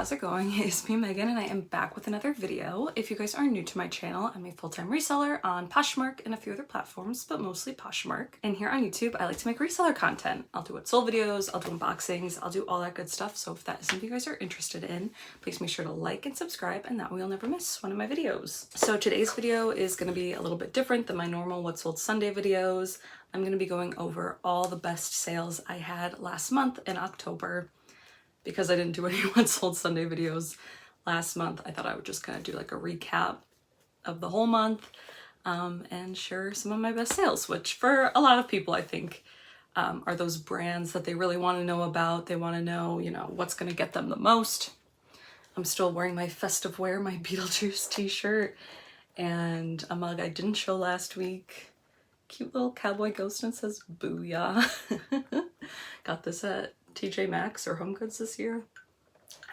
how's it going? It's me, Megan, and I am back with another video. If you guys are new to my channel, I'm a full-time reseller on Poshmark and a few other platforms, but mostly Poshmark. And here on YouTube, I like to make reseller content. I'll do what sold videos, I'll do unboxings, I'll do all that good stuff. So if that is something you guys are interested in, please make sure to like and subscribe, and that way you'll never miss one of my videos. So today's video is going to be a little bit different than my normal What Sold Sunday videos. I'm going to be going over all the best sales I had last month in October. Because I didn't do any What Sold Sunday videos last month, I thought I would just kind of do like a recap of the whole month and share some of my best sales, which for a lot of people I think are those brands that they really want to know about. They want to know, you know, what's going to get them the most. I'm still wearing my festive wear, my Beetlejuice t-shirt, and a mug I didn't show last week. Cute little cowboy ghost, and it says booyah. Got this at TJ Maxx or Home Goods this year.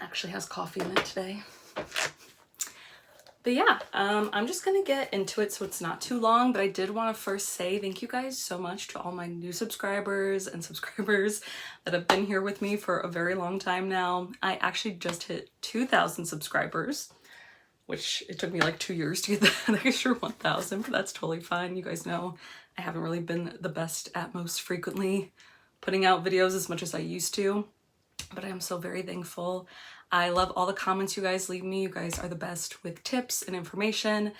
Actually has coffee in it today. But yeah, I'm just gonna get into it so it's not too long, but I did want to first say thank you guys so much to all my new subscribers and subscribers that have been here with me for a very long time now. I actually just hit 2,000 subscribers, which it took me like 2 years to get that extra 1,000, but that's totally fine. You guys know I haven't really been the best at most frequently putting out videos as much as I used to, but I am so very thankful. I love all the comments you guys leave me. You guys are the best with tips and information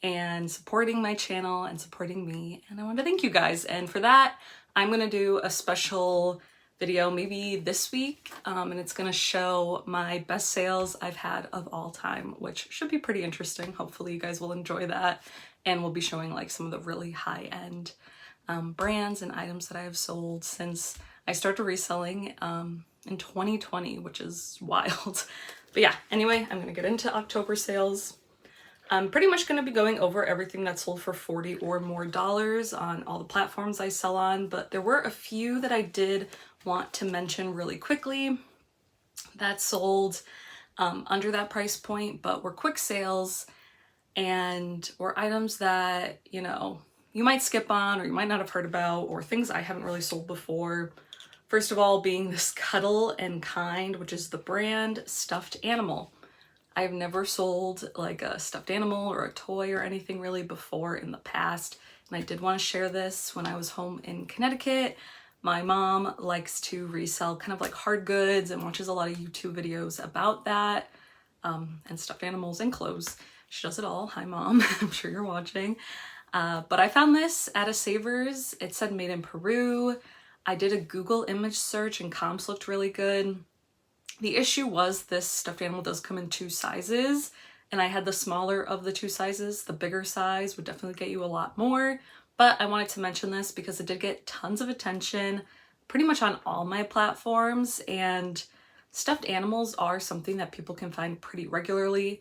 and supporting my channel and supporting me, and I want to thank you guys. And for that, I'm gonna do a special video maybe this week, and it's gonna show my best sales I've had of all time, which should be pretty interesting. Hopefully you guys will enjoy that, and we'll be showing like some of the really high-end brands and items that I have sold since I started reselling in 2020, which is wild. But yeah, anyway, I'm gonna get into October sales. I'm pretty much gonna be going over everything that sold for $40 or more on all the platforms I sell on, but there were a few that I did want to mention really quickly that sold under that price point, but were quick sales and were items that, you know, you might skip on or you might not have heard about, or things I haven't really sold before. First of all being this Cuddle and Kind, which is the brand stuffed animal. I've never sold like a stuffed animal or a toy or anything really before in the past, and I did want to share this. When I was home in Connecticut, my mom likes to resell kind of like hard goods and watches a lot of YouTube videos about that, and stuffed animals and clothes. She does it all. Hi Mom, I'm sure you're watching. But I found this at a Savers. It said made in Peru. I did a Google image search and comps looked really good. The issue was this stuffed animal does come in 2 sizes, and I had the smaller of the 2 sizes. The bigger size would definitely get you a lot more, but I wanted to mention this because it did get tons of attention pretty much on all my platforms, and stuffed animals are something that people can find pretty regularly.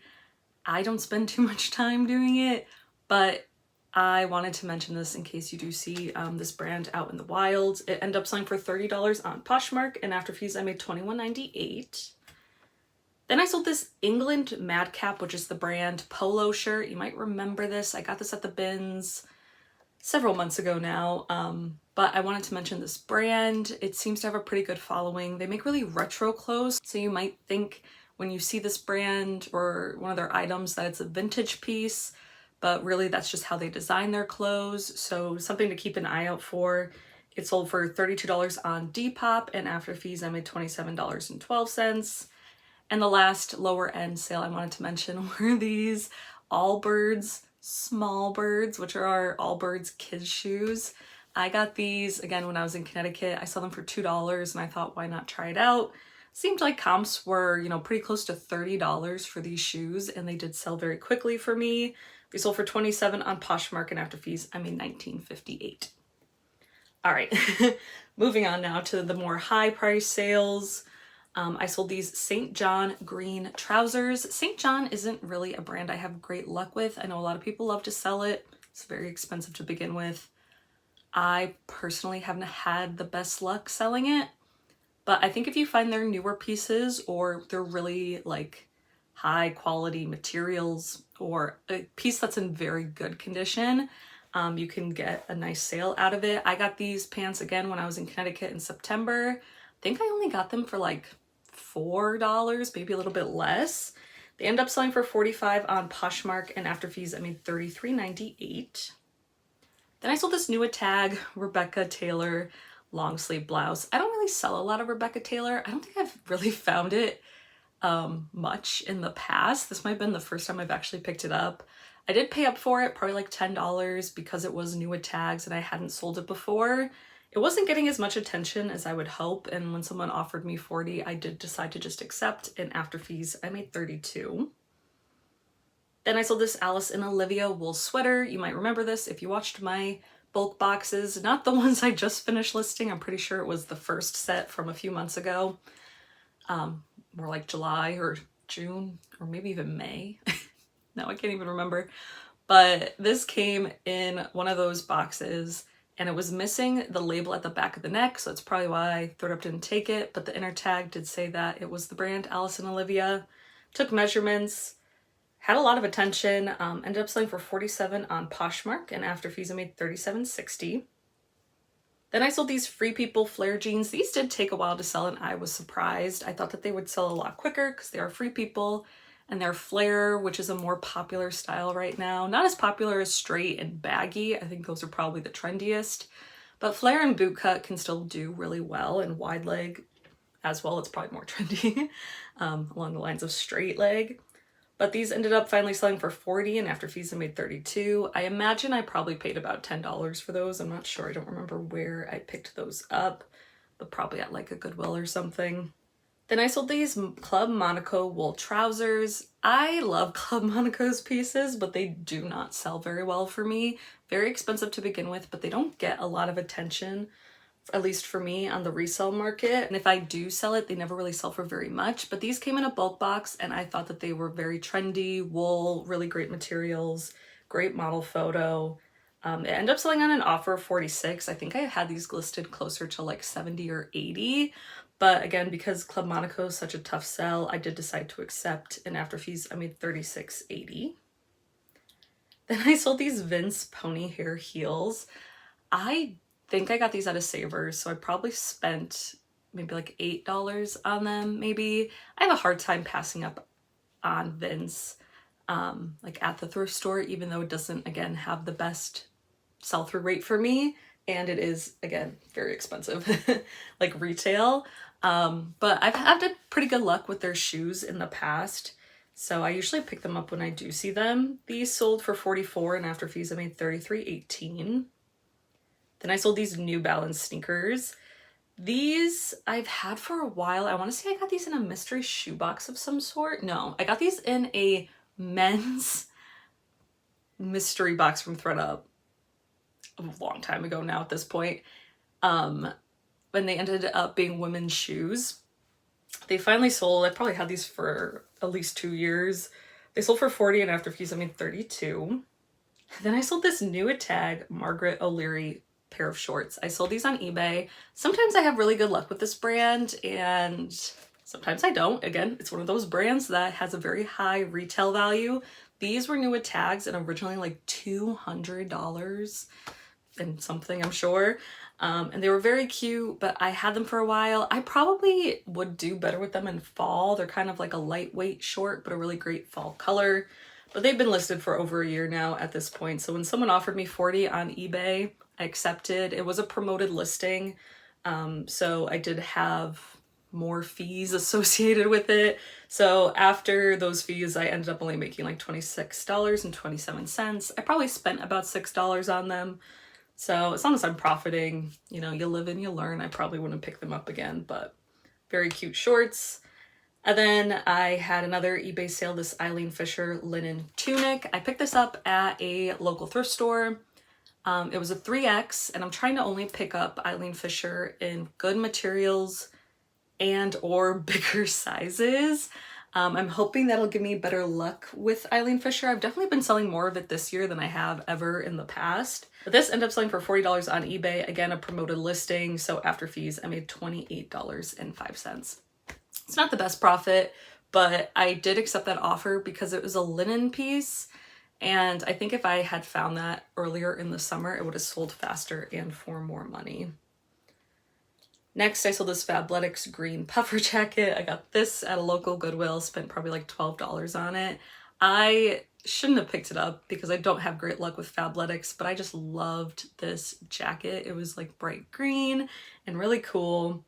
I don't spend too much time doing it, but I wanted to mention this in case you do see this brand out in the wild. It ended up selling for $30 on Poshmark, and after fees I made $21.98. Then I sold this England Madcap, which is the brand polo shirt. You might remember this. I got this at the bins several months ago now, but I wanted to mention this brand. It seems to have a pretty good following. They make really retro clothes, so you might think when you see this brand or one of their items that it's a vintage piece, but really that's just how they design their clothes. So something to keep an eye out for. It sold for $32 on Depop, and after fees I made $27.12. And the last lower end sale I wanted to mention were these Allbirds small birds, which are our Allbirds kids shoes. I got these again when I was in Connecticut. I saw them for $2 and I thought, why not try it out? Seemed like comps were, you know, pretty close to $30 for these shoes, and they did sell very quickly for me. They sold for $27 on Poshmark, and after fees I made $19.58. All right, moving on now to the more high price sales. I sold these St. John green trousers. St. John isn't really a brand I have great luck with. I know a lot of people love to sell it. It's very expensive to begin with. I personally haven't had the best luck selling it, but I think if you find their newer pieces or they're really like high quality materials or a piece that's in very good condition, you can get a nice sale out of it. I got these pants again when I was in Connecticut in September. I think I only got them for like $4, maybe a little bit less. They end up selling for $45 on Poshmark, and after fees I made $33.98. Then I sold this new tag, Rebecca Taylor long sleeve blouse. I don't really sell a lot of Rebecca Taylor. I don't think I've really found it much in the past. This might have been the first time I've actually picked it up. I did pay up for it, probably like $10, because it was new with tags and I hadn't sold it before. It wasn't getting as much attention as I would hope, and when someone offered me $40, I did decide to just accept, and after fees I made $32. Then I sold this Alice and Olivia wool sweater. You might remember this if you watched my bulk boxes, not the ones I just finished listing. I'm pretty sure it was the first set from a few months ago. More like July or June, or maybe even May. No, I can't even remember. But this came in one of those boxes, and it was missing the label at the back of the neck, so that's probably why THREDUP didn't take it, but the inner tag did say that it was the brand Alice and Olivia. Took measurements, had a lot of attention, ended up selling for $47 on Poshmark, and after fees I made $37.60. Then I sold these Free People flare jeans. These did take a while to sell, and I was surprised. I thought that they would sell a lot quicker because they are Free People, and they're flare, which is a more popular style right now. Not as popular as straight and baggy. I think those are probably the trendiest. But flare and bootcut can still do really well, and wide leg as well. It's probably more trendy along the lines of straight leg. But these ended up finally selling for $40, and after fees I made $32. I imagine I probably paid about $10 for those. I'm not sure. I don't remember where I picked those up, but probably at like a Goodwill or something. Then I sold these Club Monaco wool trousers. I love Club Monaco's pieces, but they do not sell very well for me. Very expensive to begin with, but they don't get a lot of attention, at least for me, on the resale market. And if I do sell it, they never really sell for very much. But these came in a bulk box, and I thought that they were very trendy, wool, really great materials, great model photo. It ended up selling on an offer of $46. I think I had these listed closer to like $70 or $80. But again, because Club Monaco is such a tough sell, I did decide to accept, and after fees I made $36.80. Then I sold these Vince pony hair heels. I think I got these at a Savers, so I probably spent maybe like $8 on them, maybe. I have a hard time passing up on Vince like at the thrift store, even though it doesn't, again, have the best sell-through rate for me, and it is, again, very expensive, like retail. But I've had pretty good luck with their shoes in the past, so I usually pick them up when I do see them. These sold for $44, and after fees I made $33.18. Then I sold these New Balance sneakers. These I've had for a while. I want to say I got these in a mystery shoebox of some sort. No, I got these in a men's mystery box from THREDUP a long time ago now at this point. When they ended up being women's shoes. They finally sold. I probably had these for at least 2 years. They sold for $40, and after fees I made $32. Then I sold this new tag Margaret O'Leary pair of shorts. I sold these on eBay. Sometimes I have really good luck with this brand, and sometimes I don't. Again, it's one of those brands that has a very high retail value. These were new with tags and originally like $200 and something, I'm sure. And they were very cute, but I had them for a while. I probably would do better with them in fall. They're kind of like a lightweight short, but a really great fall color. But they've been listed for over a year now at this point. So when someone offered me $40 on eBay, I accepted. It was a promoted listing. So I did have more fees associated with it. So after those fees, I ended up only making like $26.27. I probably spent about $6 on them. So as long as I'm profiting, you know, you live and you learn. I probably wouldn't pick them up again, but very cute shorts. And then I had another eBay sale, this Eileen Fisher linen tunic. I picked this up at a local thrift store. It was a 3X, and I'm trying to only pick up Eileen Fisher in good materials and or bigger sizes. I'm hoping that'll give me better luck with Eileen Fisher. I've definitely been selling more of it this year than I have ever in the past. But this ended up selling for $40 on eBay. Again, a promoted listing. So after fees, I made $28.05. It's not the best profit, but I did accept that offer because it was a linen piece. And I think if I had found that earlier in the summer, it would have sold faster and for more money. Next, I sold this Fabletics green puffer jacket. I got this at a local Goodwill, spent probably like $12 on it. I shouldn't have picked it up because I don't have great luck with Fabletics, but I just loved this jacket. It was like bright green and really cool.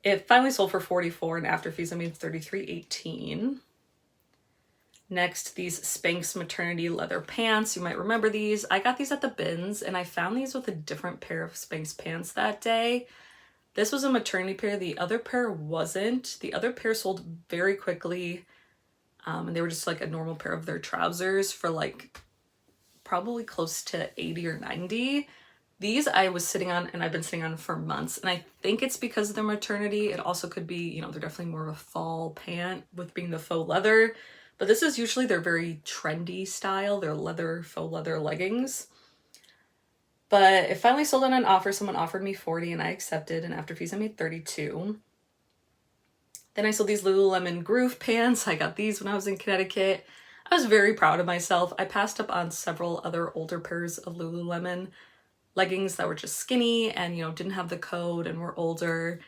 It finally sold for $44, and after fees I made $33.18. Next, these Spanx maternity leather pants. You might remember these. I got these at the bins, and I found these with a different pair of Spanx pants that day. This was a maternity pair. The other pair wasn't. The other pair sold very quickly, and they were just like a normal pair of their trousers for like probably close to 80 or 90. These I was sitting on, and I've been sitting on for months, and I think it's because of their maternity. It also could be, you know, they're definitely more of a fall pant with being the faux leather, but this is usually their very trendy style, their leather, faux leather leggings. But it finally sold on an offer. Someone offered me $40 and I accepted, and after fees I made $32. Then I sold these Lululemon Groove pants. I got these when I was in Connecticut. I was very proud of myself. I passed up on several other older pairs of Lululemon leggings that were just skinny and, you know, didn't have the code and were older.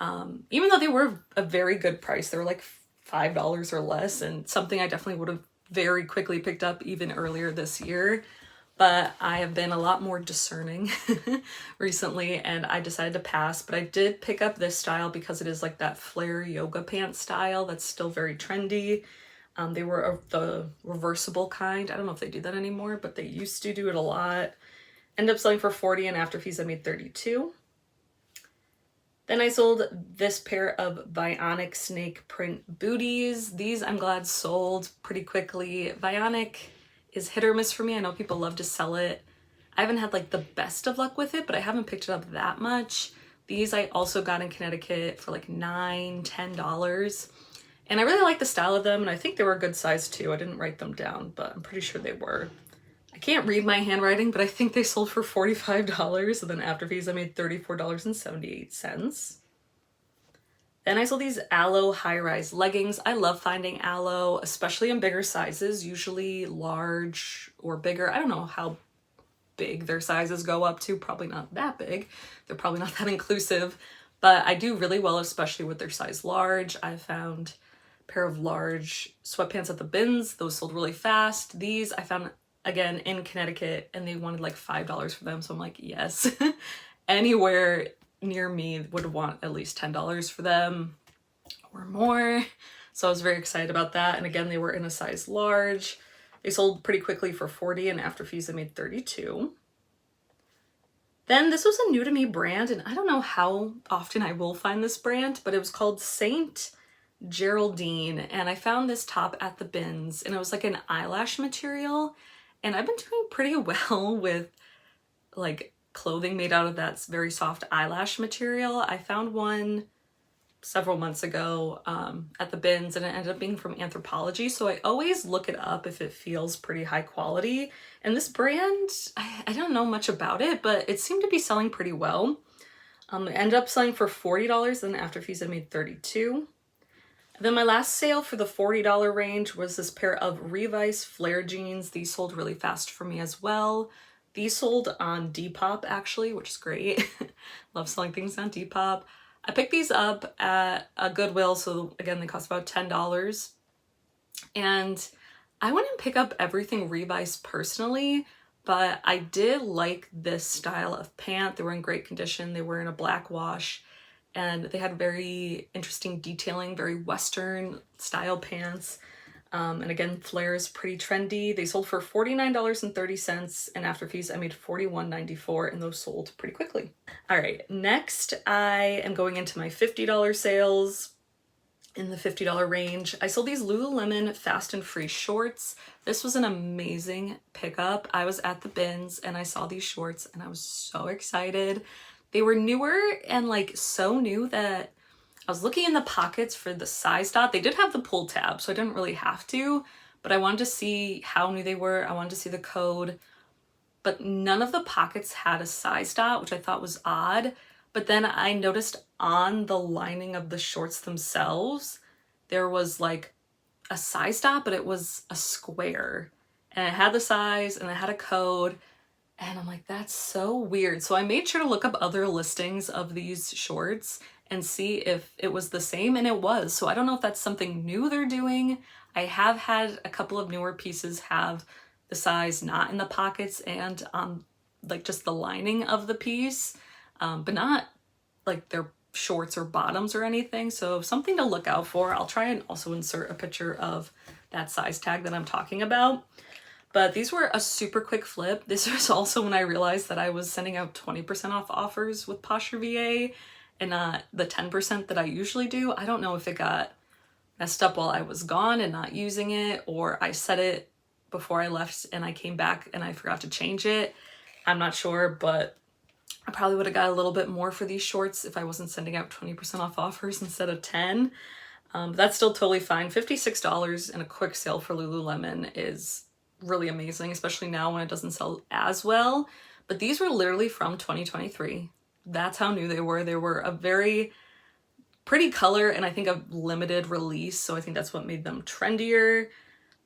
Even though they were a very good price, they were like $5 or less, and something I definitely would have very quickly picked up even earlier this year. But I have been a lot more discerning recently, and I decided to pass. But I did pick up this style because it is like that flare yoga pants style that's still very trendy. They were the reversible kind. I don't know if they do that anymore, but they used to do it a lot. Ended up selling for $40, and after fees I made $32. Then I sold this pair of Vionic snake print booties. These I'm glad sold pretty quickly. Vionic is hit or miss for me. I know people love to sell it. I haven't had like the best of luck with it, but I haven't picked it up that much. These I also got in Connecticut for like $9, $10. And I really like the style of them, and I think they were a good size too. I didn't write them down, but I'm pretty sure they were. I can't read my handwriting, but I think they sold for $45, and then after fees I made $34.78. Then I sold these Aloe high-rise leggings. I love finding Aloe, especially in bigger sizes, usually large or bigger. I don't know how big their sizes go up to, probably not that big. They're probably not that inclusive, but I do really well, especially with their size large. I found a pair of large sweatpants at the bins. Those sold really fast. These I found, again, in Connecticut, and they wanted like $5 for them, so I'm like, yes. Anywhere near me would want at least $10 for them or more. So I was very excited about that. And again, they were in a size large. They sold pretty quickly for $40, and after fees I made $32. Then this was a new to me brand, and I don't know how often I will find this brand, but it was called Saint Geraldine, and I found this top at the bins, and it was like an eyelash material, and I've been doing pretty well with like clothing made out of that very soft eyelash material. I found one several months ago at the bins, and it ended up being from Anthropologie, so I always look it up if it feels pretty high quality. And this brand, I don't know much about it, but it seemed to be selling pretty well. It ended up selling for $40, and after fees I made $32. Then my last sale for the $40 range was this pair of Revice flare jeans. These sold really fast for me as well. These sold on Depop actually, which is great. Love selling things on Depop. I picked these up at a Goodwill, so again, they cost about $10. And I wouldn't pick up everything Revice personally, but I did like this style of pant. They were in great condition. They were in a black wash, and they had very interesting detailing, very Western style pants. And again, flare is pretty trendy. They sold for $49.30, and after fees I made $41.94, and those sold pretty quickly. All right, next I am going into my $50 sales. In the $50 range, I sold these Lululemon Fast and Free shorts. This was an amazing pickup. I was at the bins and I saw these shorts and I was so excited. They were newer and like so new that I was looking in the pockets for the size dot. They did have the pull tab, so I didn't really have to, but I wanted to see how new they were. I wanted to see the code, but none of the pockets had a size dot, which I thought was odd. But then I noticed on the lining of the shorts themselves, there was like a size dot, but it was a square, and it had the size and it had a code. And I'm like, that's so weird. So I made sure to look up other listings of these shorts, and see if it was the same, and it was. So I don't know if that's something new they're doing. I have had a couple of newer pieces have the size not in the pockets and on like just the lining of the piece, but not like their shorts or bottoms or anything. So something to look out for. I'll try and also insert a picture of that size tag that I'm talking about. But these were a super quick flip. This was also when I realized that I was sending out 20% off offers with Posture VA and not the 10% that I usually do. I don't know if it got messed up while I was gone and not using it, or I set it before I left and I came back and I forgot to change it. I'm not sure, but I probably would have got a little bit more for these shorts if I wasn't sending out 20% off offers instead of 10. But that's still totally fine. $56 in a quick sale for Lululemon is really amazing, especially now when it doesn't sell as well. But these were literally from 2023. That's how new they were. They were a very pretty color and I think a limited release, so I think that's what made them trendier.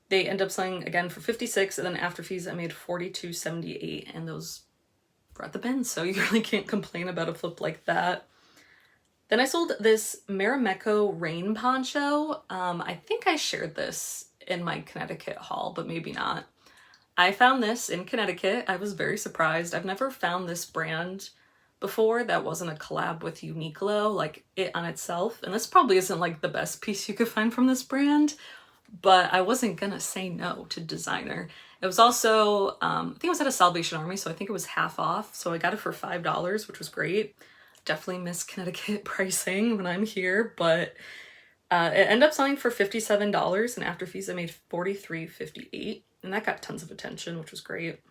They end up selling again for $56, and then after fees I made $42.78, and those were at the bin, so you really can't complain about a flip like that. Then I sold this Marimekko rain poncho. I think I shared this in my Connecticut haul, but maybe not. I found this in Connecticut. I was very surprised. I've never found this brand before that wasn't a collab with Uniqlo, like it on itself. And this probably isn't like the best piece you could find from this brand, but I wasn't gonna say no to designer. It was also, I think it was at a Salvation Army, so I think it was half off. So I got it for $5, which was great. Definitely miss Connecticut pricing when I'm here, but it ended up selling for $57, and after fees I made $43.58, and that got tons of attention, which was great.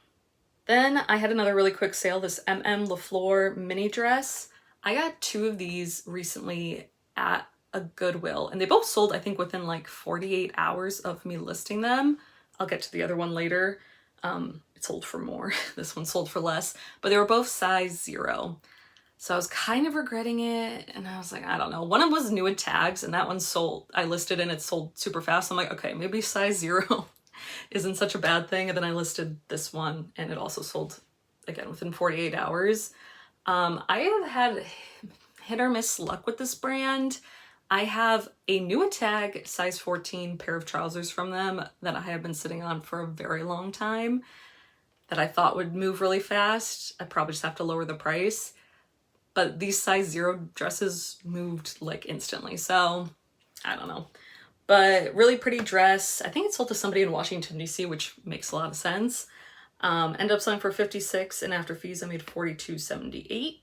Then I had another really quick sale, this LaFleur mini dress. I got 2 of these recently at a Goodwill, and they both sold, I think, within like 48 hours of me listing them. I'll get to the other one later. It sold for more. This one sold for less, but they were both size 0. So I was kind of regretting it, and I was like, I don't know. One of them was new with tags, and that one sold. I listed and it sold super fast. I'm like, okay, maybe size 0 isn't such a bad thing. And then I listed this one, and it also sold again within 48 hours. I have had hit or miss luck with this brand. I have a new tag size 14 pair of trousers from them that I have been sitting on for a very long time that I thought would move really fast. I probably just have to lower the price. But these size 0 dresses moved like instantly, so I don't know. But really pretty dress. I think it sold to somebody in Washington, D.C., which makes a lot of sense. Ended up selling for $56, and after fees I made $42.78.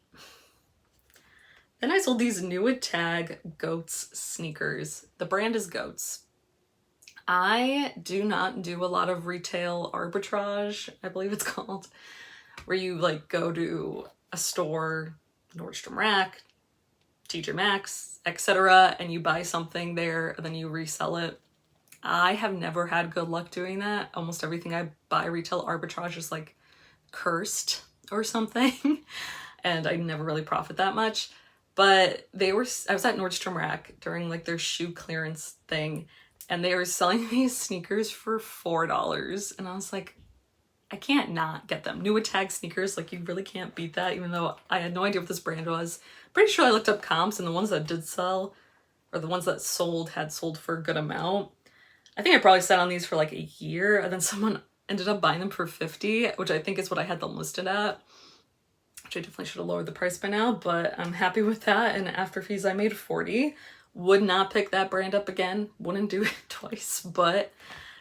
Then I sold these new tag Goats sneakers. The brand is Goats. I do not do a lot of retail arbitrage, I believe it's called, where you like go to a store, Nordstrom Rack, TJ Maxx, etc., and you buy something there and then you resell it. I have never had good luck doing that. Almost everything I buy retail arbitrage is like cursed or something, and I never really profit that much. But I was at Nordstrom Rack during like their shoe clearance thing, and they were selling these sneakers for $4, and I was like, I can't not get them. New tag sneakers, like you really can't beat that, even though I had no idea what this brand was. Pretty sure I looked up comps, and the ones that did sell, or the ones that sold, had sold for a good amount. I think I probably sat on these for like a year, and then someone ended up buying them for $50, which I think is what I had them listed at, which I definitely should have lowered the price by now, but I'm happy with that. And after fees I made $40. Would not pick that brand up again. Wouldn't do it twice, but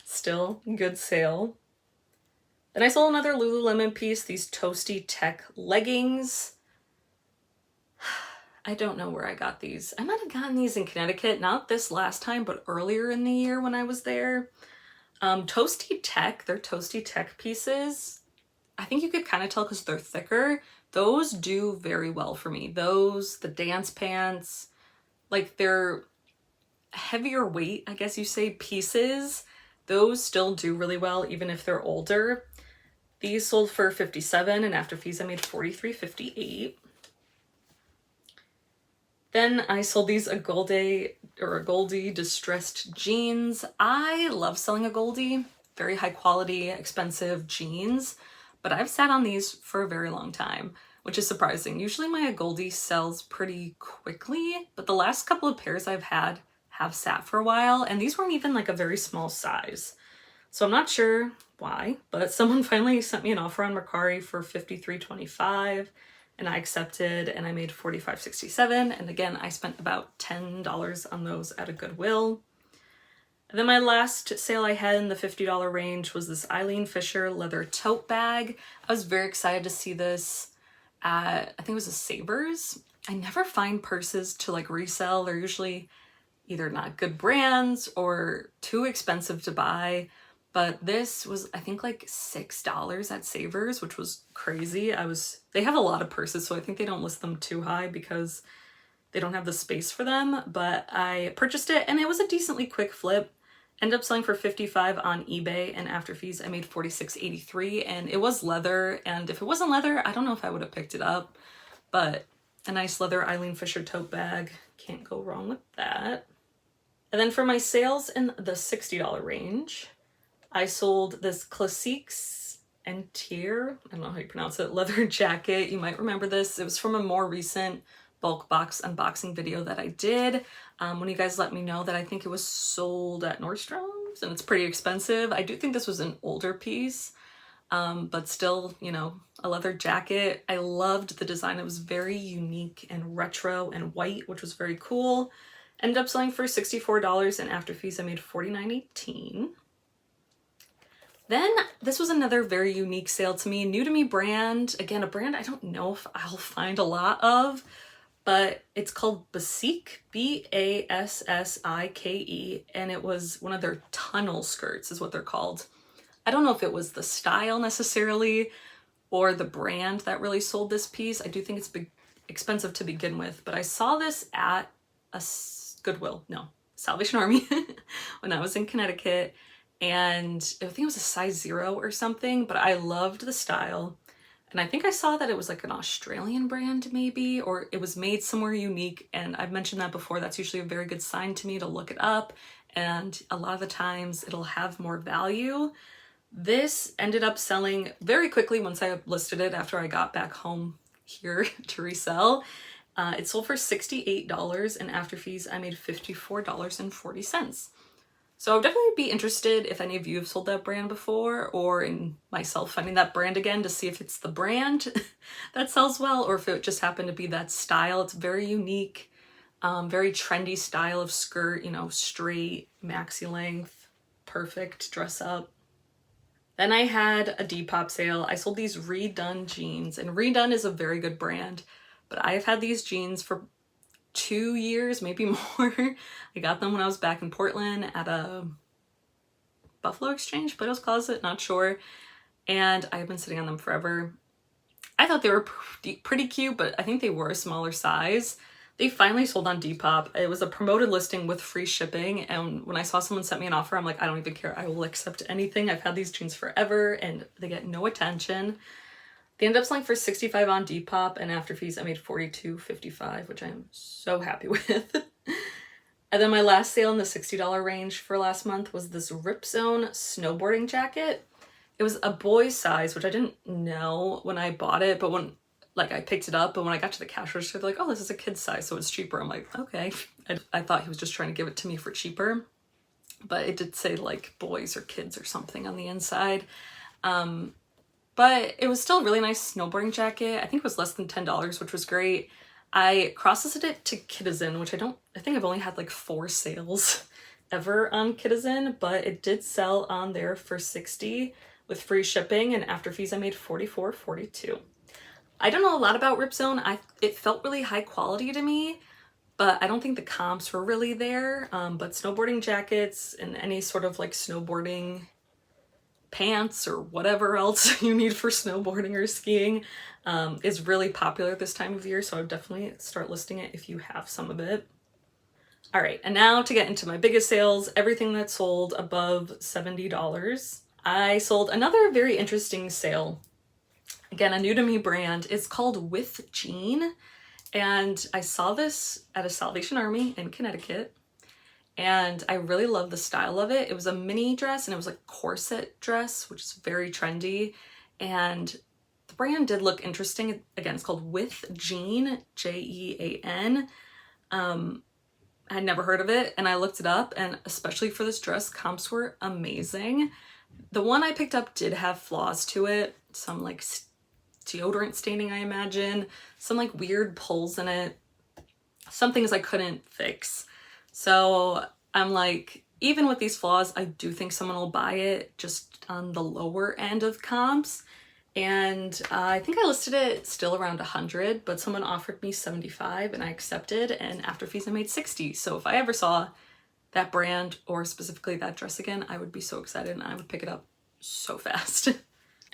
still good sale. Then I sold another Lululemon piece, these Toasty Tech leggings. I don't know where I got these. I might have gotten these in Connecticut, not this last time, but earlier in the year when I was there. Toasty Tech, they're Toasty Tech pieces. I think you could kind of tell because they're thicker. Those do very well for me. Those, the dance pants, like they're heavier weight, I guess you say, pieces. Those still do really well, even if they're older. These sold for $57, and after fees I made $43.58. Then I sold these a Goldie distressed jeans. I love selling a Goldie, very high quality, expensive jeans, but I've sat on these for a very long time. which is surprising. Usually my Goldie sells pretty quickly, but the last couple of pairs I've had have sat for a while, and these weren't even like a very small size. So I'm not sure why, but someone finally sent me an offer on Mercari for $53.25, and I accepted, and I made $45.67. And again, I spent about $10 on those at a Goodwill. And then my last sale I had in the $50 range was this Eileen Fisher leather tote bag. I was very excited to see this at, I think it was a Savers. I never find purses to like resell. They're usually either not good brands or too expensive to buy. But this was, I think, like $6 at Savers, which was crazy. They have a lot of purses, so I think they don't list them too high because they don't have the space for them. But I purchased it, and it was a decently quick flip. Ended up selling for $55 on eBay, and after fees, I made $46.83. And it was leather, and if it wasn't leather, I don't know if I would have picked it up. But a nice leather Eileen Fisher tote bag, can't go wrong with that. And then for my sales in the $60 range, I sold this Classiques Entier, I don't know how you pronounce it, leather jacket. You might remember this. It was from a more recent bulk box unboxing video that I did. When you guys let me know that I think it was sold at Nordstrom's, and it's pretty expensive. I do think this was an older piece, but still, you know, a leather jacket. I loved the design. It was very unique and retro and white, which was very cool. Ended up selling for $64, and after fees, I made $49.18. Then this was another very unique sale to me, new to me brand. Again, a brand I don't know if I'll find a lot of, but it's called Basike, B-A-S-S-I-K-E, and it was one of their tunnel skirts is what they're called. I don't know if it was the style necessarily or the brand that really sold this piece. I do think it's expensive to begin with, but I saw this at a Goodwill, no, Salvation Army when I was in Connecticut. And I think it was a size 0 or something, but I loved the style. And I think I saw that it was like an Australian brand maybe, or it was made somewhere unique. And I've mentioned that before. That's usually a very good sign to me to look it up. And a lot of the times it'll have more value. This ended up selling very quickly once I listed it after I got back home here to resell. It sold for $68, and after fees, I made $54.40. So I would definitely be interested if any of you have sold that brand before, or in myself finding that brand again to see if it's the brand that sells well, or if it just happened to be that style. It's very unique, very trendy style of skirt, you know, straight, maxi length, perfect dress up. Then I had a Depop sale. I sold these Redone jeans, and Redone is a very good brand, but I've had these jeans for 2 years, maybe more. I got them when I was back in Portland at a Buffalo Exchange, Plato's Closet, not sure. And I've been sitting on them forever. I thought they were pretty cute, but I think they were a smaller size. They finally sold on Depop. It was a promoted listing with free shipping. And when I saw someone sent me an offer, I'm like, I don't even care. I will accept anything. I've had these jeans forever and they get no attention. They ended up selling for $65 on Depop, and after fees, I made $42.55, which I'm so happy with. And then my last sale in the $60 range for last month was this Rip Zone snowboarding jacket. It was a boy's size, which I didn't know when I bought it, but when I picked it up, but when I got to the cash register, they're like, oh, this is a kid's size, so it's cheaper. I'm like, okay. I thought he was just trying to give it to me for cheaper, but it did say like boys or kids or something on the inside. But it was still a really nice snowboarding jacket. I think it was less than $10, which was great. I cross-listed it to Kidizen, which I think I've only had like 4 sales ever on Kidizen, but it did sell on there for $60 with free shipping, and after fees I made $44.42. I don't know a lot about Rip Zone. It felt really high quality to me, but I don't think the comps were really there. But snowboarding jackets and any sort of like snowboarding pants or whatever else you need for snowboarding or skiing is really popular this time of year, so I would definitely start listing it if you have some of it. All right, and now to get into my biggest sales, everything that sold above $70. I sold another very interesting sale. Again, a new to me brand. It's called With Jean, and I saw this at a Salvation Army in Connecticut. And I really love the style of it. It was a mini dress, and it was like corset dress, which is very trendy. And the brand did look interesting. Again, it's called With Jean, Jean. I had never heard of it, and I looked it up, and especially for this dress, comps were amazing. The one I picked up did have flaws to it, some like deodorant staining, I imagine, some like weird pulls in it, some things I couldn't fix. So I'm like, even with these flaws, I do think someone will buy it just on the lower end of comps. And I think I listed it still around 100, but someone offered me 75 and I accepted, and after fees I made 60. So if I ever saw that brand or specifically that dress again, I would be so excited and I would pick it up so fast.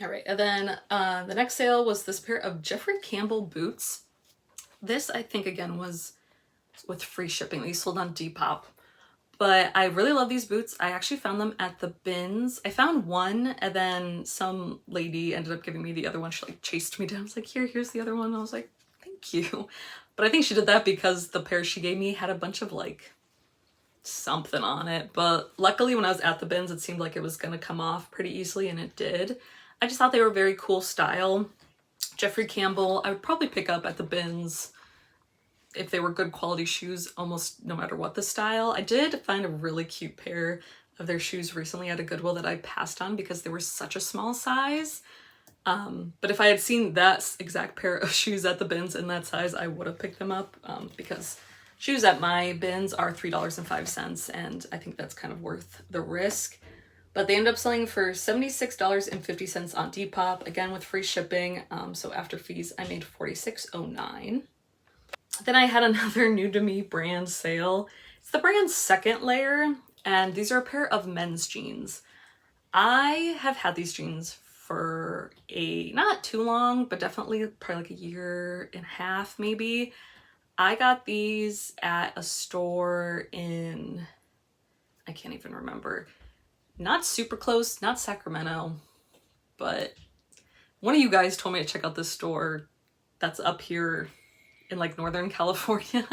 All right, and then the next sale was this pair of Jeffrey Campbell boots. This I think again was with free shipping. These sold on Depop. But I really love these boots. I actually found them at the bins. I found one, and then some lady ended up giving me the other one. She like chased me down. I was like, here's the other one. And I was like, thank you. But I think she did that because the pair she gave me had a bunch of like something on it. But luckily when I was at the bins, it seemed like it was gonna come off pretty easily, and it did. I just thought they were very cool style. Jeffrey Campbell, I would probably pick up at the bins if they were good quality shoes, almost no matter what the style. I did find a really cute pair of their shoes recently at a Goodwill that I passed on because they were such a small size. But if I had seen that exact pair of shoes at the bins in that size, I would have picked them up because shoes at my bins are $3.05, and I think that's kind of worth the risk. But they ended up selling for $76.50 on Depop, again with free shipping. So after fees, I made $46.09. Then I had another new to me brand sale. It's the brand's second layer, and these are a pair of men's jeans. I have had these jeans for not too long, but definitely probably like a year and a half maybe. I got these at a store in, I can't even remember, not super close, not Sacramento, but one of you guys told me to check out this store that's up here in like Northern California,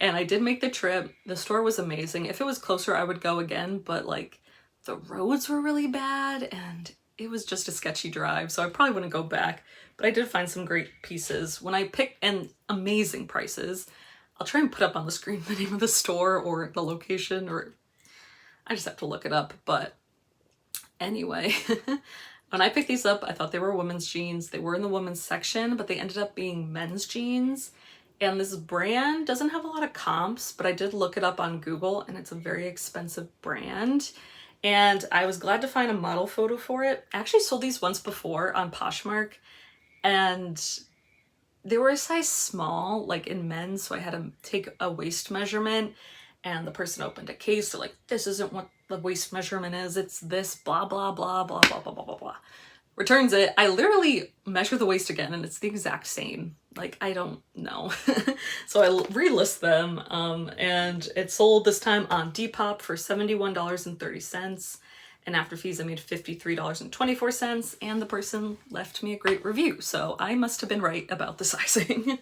and I did make the trip. The store was amazing. If it was closer, I would go again, but like the roads were really bad and it was just a sketchy drive, so I probably wouldn't go back. But I did find some great pieces when I picked, and amazing prices. I'll try and put up on the screen the name of the store or the location, or I just have to look it up. But anyway, when I picked these up, I thought they were women's jeans. They were in the women's section, but they ended up being men's jeans. And this brand doesn't have a lot of comps, but I did look it up on Google, and it's a very expensive brand. And I was glad to find a model photo for it. I actually sold these once before on Poshmark, and they were a size small, like in men's, so I had to take a waist measurement, and the person opened a case. They're like, this isn't what the waist measurement is, it's this, blah, blah, blah, blah, blah, blah, blah, blah, blah. Returns it. I literally measure the waist again, and it's the exact same. Like, I don't know. So I relist them, and it sold this time on Depop for $71.30. And after fees, I made $53.24, and the person left me a great review. So I must have been right about the sizing.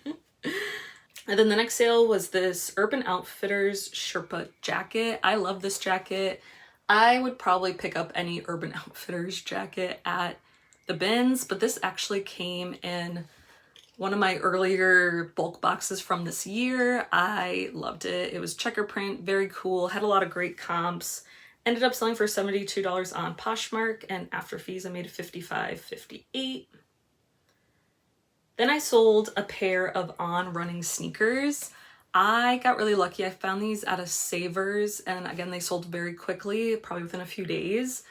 And then the next sale was this Urban Outfitters Sherpa jacket. I love this jacket. I would probably pick up any Urban Outfitters jacket at the bins, but this actually came in one of my earlier bulk boxes from this year. I loved it. It was checker print, very cool, had a lot of great comps. Ended up selling for $72 on Poshmark, and after fees I made $55.58. Then I sold a pair of On Running sneakers. I got really lucky. I found these at a Savers, and again, they sold very quickly, probably within a few days.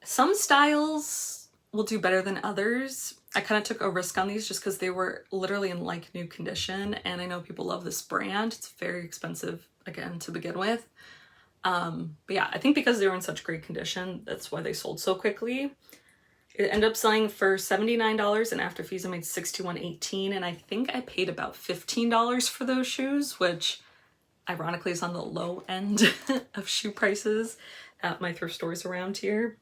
Some styles will do better than others. I kind of took a risk on these just because they were literally in like new condition, and I know people love this brand. It's very expensive, again, to begin with. But yeah, I think because they were in such great condition, that's why they sold so quickly. It ended up selling for $79, and after fees I made $61.18, and I think I paid about $15 for those shoes, which ironically is on the low end of shoe prices at my thrift stores around here.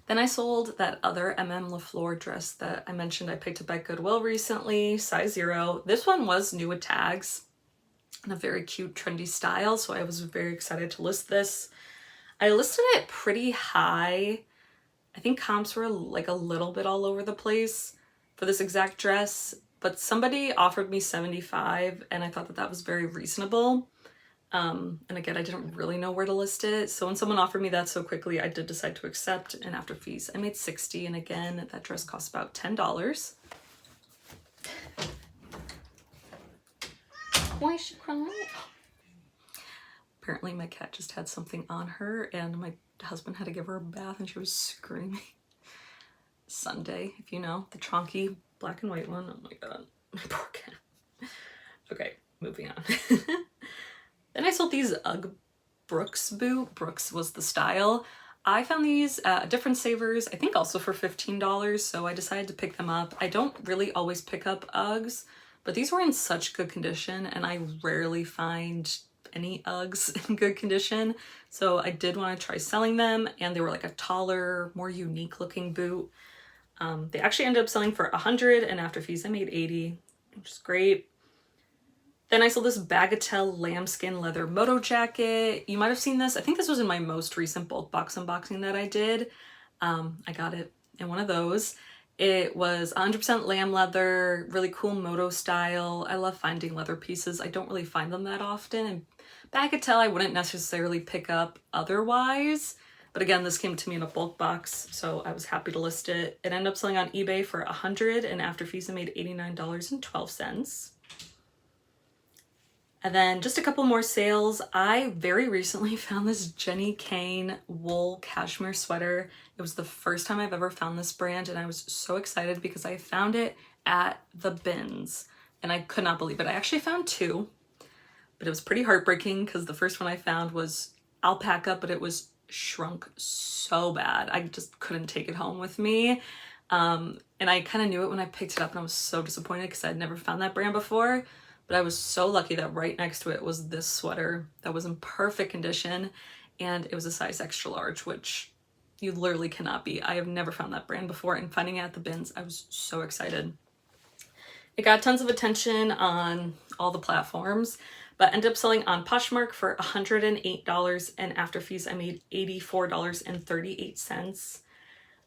Then I sold that other LaFleur dress that I mentioned I picked up at Goodwill recently, size 0. This one was new with tags in a very cute trendy style, so I was very excited to list this. I listed it pretty high. I think comps were like a little bit all over the place. for this exact dress, but somebody offered me $75 and I thought that that was very reasonable. And again, I didn't really know where to list it. So when someone offered me that so quickly, I did decide to accept, and after fees, I made $60. And again, that dress cost about $10. Why is she crying? Apparently my cat just had something on her and my husband had to give her a bath and she was screaming. Sunday, if you know, the chonky black and white one. Oh my god, my poor cat. Okay, moving on. Then I sold these Ugg Brooks boot. Brooks was the style. I found these at different Savers, I think also for $15, so I decided to pick them up. I don't really always pick up Uggs, but these were in such good condition and I rarely find any Uggs in good condition. So I did want to try selling them, and they were like a taller, more unique looking boot. They actually ended up selling for $100, and after fees I made $80, which is great. Then I sold this Bagatelle lambskin leather moto jacket. You might have seen this. I think this was in my most recent bulk box unboxing that I did. I got it in one of those. It was 100% lamb leather, really cool moto style. I love finding leather pieces. I don't really find them that often. And Bagatelle I wouldn't necessarily pick up otherwise. But again, this came to me in a bulk box, so I was happy to list it. It ended up selling on eBay for $100, and after fees I made $89.12. And then just a couple more sales. I very recently found this Jenny Kane wool cashmere sweater. It was the first time I've ever found this brand, and I was so excited because I found it at the bins and I could not believe it. I actually found two, but it was pretty heartbreaking because the first one I found was alpaca, but it was shrunk so bad. I just couldn't take it home with me. And I kind of knew it when I picked it up, and I was so disappointed because I'd never found that brand before. But I was so lucky that right next to it was this sweater that was in perfect condition, and it was a size extra large, which you literally cannot beat. I have never found that brand before, and finding it at the bins, I was so excited. It got tons of attention on all the platforms, but ended up selling on Poshmark for $108, and after fees I made $84.38.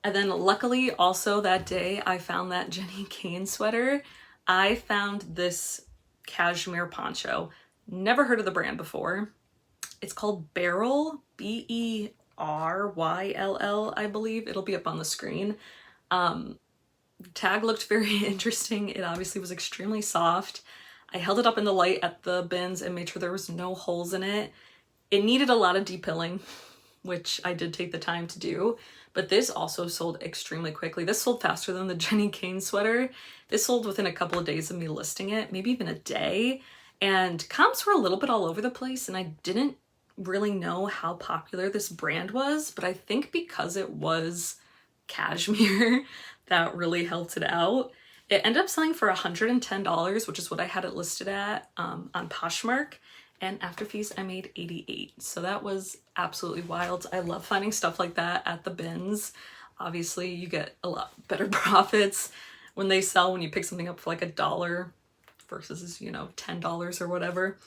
And then luckily also that day I found that Jenny Kane sweater. I found this cashmere poncho. Never heard of the brand before. It's called Beryl, B-E-R-Y-L-L, I believe. It'll be up on the screen. The tag looked very interesting. It obviously was extremely soft. I held it up in the light at the bins and made sure there was no holes in it. It needed a lot of depilling, which I did take the time to do, but this also sold extremely quickly. This sold faster than the Jenny Kane sweater. This sold within a couple of days of me listing it, maybe even a day, and comps were a little bit all over the place, and I didn't really know how popular this brand was, but I think because it was cashmere, that really helped it out. It ended up selling for $110, which is what I had it listed at on Poshmark. And after fees, I made $88. So that was absolutely wild. I love finding stuff like that at the bins. Obviously, you get a lot better profits when they sell, when you pick something up for like $1 versus, you know, $10 or whatever.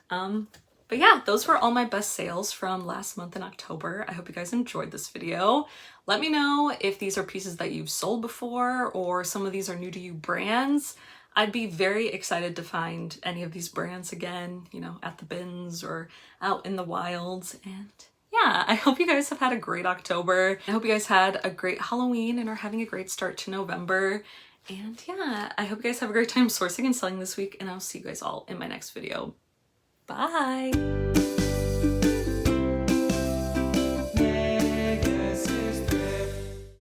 But yeah, those were all my best sales from last month in October. I hope you guys enjoyed this video. Let me know if these are pieces that you've sold before, or some of these are new to you brands. I'd be very excited to find any of these brands again, you know, at the bins or out in the wilds. And yeah, I hope you guys have had a great October. I hope you guys had a great Halloween and are having a great start to November. And yeah, I hope you guys have a great time sourcing and selling this week, and I'll see you guys all in my next video. Bye!